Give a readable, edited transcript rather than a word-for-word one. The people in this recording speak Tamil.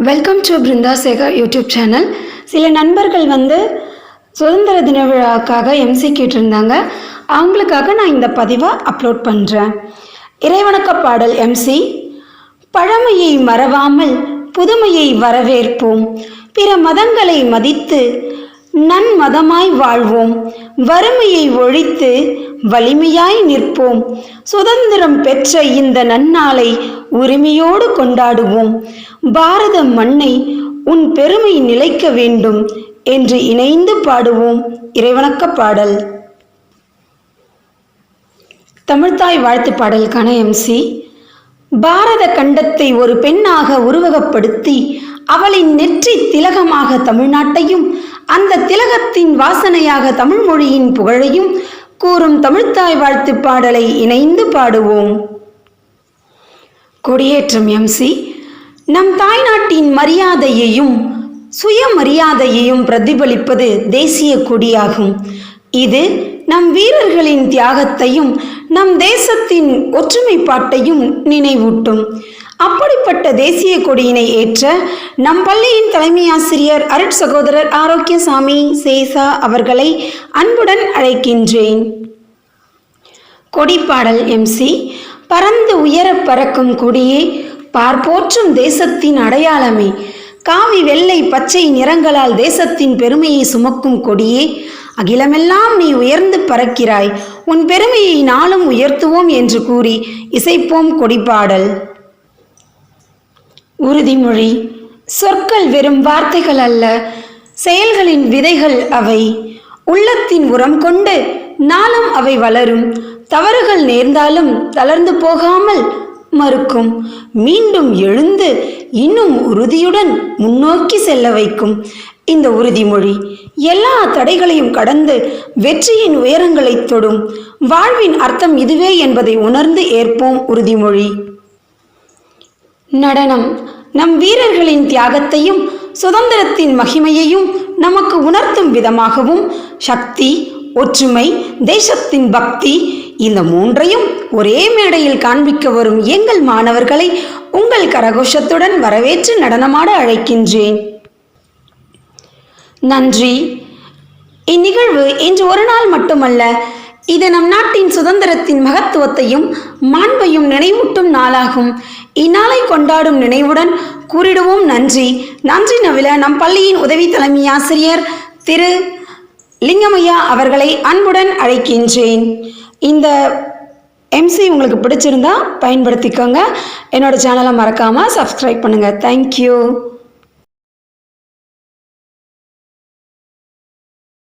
Welcome to Brinda Sekar YouTube channel. சில நண்பர்கள் சுதந்திர தின விழாவுக்காக எம்சி கேட்டிருந்தாங்க. அவங்களுக்காக நான் இந்த பதிவை அப்லோட் பண்ணுறேன். இறைவணக்க பாடல் எம்சி. பழமையை மறவாமல் புதுமையை வரவேற்போம், பிற மதங்களை மதித்து நன்மதமாய் வாழ்வோம், வறுமையை ஒழித்து வலிமையாய் நிற்போம், சுதந்திரம் பெற்ற இந்த நன்னாளை உரிமையோடு கொண்டாடுவோம், பாரத மண்ணை உன் பெருமை நிலைக்க வேண்டும் என்று இணைந்து பாடுவோம். இறைவணக்க பாடல். தமிழ்த்தாய் வாழ்த்து பாடலுக்கான எம்சி. பாரத கண்டத்தை ஒரு பெண்ணாக உருவகப்படுத்தி அவளின் நெற்றி திலகமாக தமிழ்நாட்டையும் அந்த திலகத்தின் வாசனையாக தமிழ் மொழியின் புகழையும் கூறும் தமிழ்த்தாய் வாழ்த்து பாடலை இணைந்து பாடுவோம். கொடியேற்றம் எம்சி. நம் தாய்நாட்டின் மரியாதையையும் சுயமரியாதையையும் பிரதிபலிப்பது தேசிய கொடியாகும். இது நம் வீரர்களின் தியாகத்தையும் நம் தேசத்தின் ஒற்றுமைப்பாட்டையும் நினைவூட்டும். அப்படிப்பட்ட தேசிய கொடியினை ஏற்ற நம் பள்ளியின் தலைமை ஆசிரியர் அருட்சகோதரர் ஆரோக்கியசாமி சேசா அவர்களை அன்புடன் அழைக்கின்றேன். கொடிப்பாடல் எம்சி. பறந்து உயர பறக்கும் கொடியே, பார்ப்போற்றும் தேசத்தின் அடையாளமே, காவி வெள்ளை பச்சை நிறங்களால் தேசத்தின் பெருமையை சுமக்கும் கொடியே, அகிலமெல்லாம் நீ உயர்ந்து பறக்கிறாய், உன் பெருமையை நாளும் உயர்த்துவோம் என்று கூறி இசைப்போம் கொடிப்பாடல். உறுதிமொழி. சொற்கள் வெறும் வார்த்தைகள் அல்ல, செயல்களின் விதைகள் அவை. உள்ளத்தின் உரம் கொண்டு நாளும் அவை வளரும். தவறுகள் நேர்ந்தாலும் தளர்ந்து போகாமல் மறுக்கும். மீண்டும் எழுந்து இன்னும் உறுதியுடன் முன்னோக்கி செல்ல வைக்கும். இந்த உறுதிமொழி எல்லா தடைகளையும் கடந்து வெற்றியின் உயரங்களை தொடும். வாழ்வின் அர்த்தம் இதுவே என்பதை உணர்ந்து ஏற்போம் உறுதிமொழி. நடனம். நம் வீரர்களின் தியாகத்தையும் சுதந்திரத்தின் மகிமையையும் நமக்கு உணர்த்தும் விதமாகவும் சக்தி, ஒற்றுமை, தேசத்தின் பக்தி, இந்த மூன்றையும் ஒரே மேடையில் காண்பிக்க வரும் எங்கள் மாணவர்களை உங்கள் கரகோஷத்துடன் வரவேற்று நடனமாட அழைக்கின்றேன். நன்றி. இந்நிகழ்வு இன்று ஒரு நாள் மட்டுமல்ல, இது நம் நாட்டின் சுதந்திரத்தின் மகத்துவத்தையும் மாண்பையும் நினைவூட்டும் நாளாகும். இந்நாளை கொண்டாடும் நினைவுடன் கூறிடுவோம் நன்றி. நன்றி நவில நம் பள்ளியின் உதவி தலைமை ஆசிரியர் திரு லிங்கமையா அவர்களை அன்புடன் அழைக்கின்றேன். இந்த எம்சி உங்களுக்கு பிடிச்சிருந்தா பயன்படுத்திக்கோங்க. என்னோட சேனலை மறக்காமல் சப்ஸ்கிரைப் பண்ணுங்கள். தேங்க்யூ.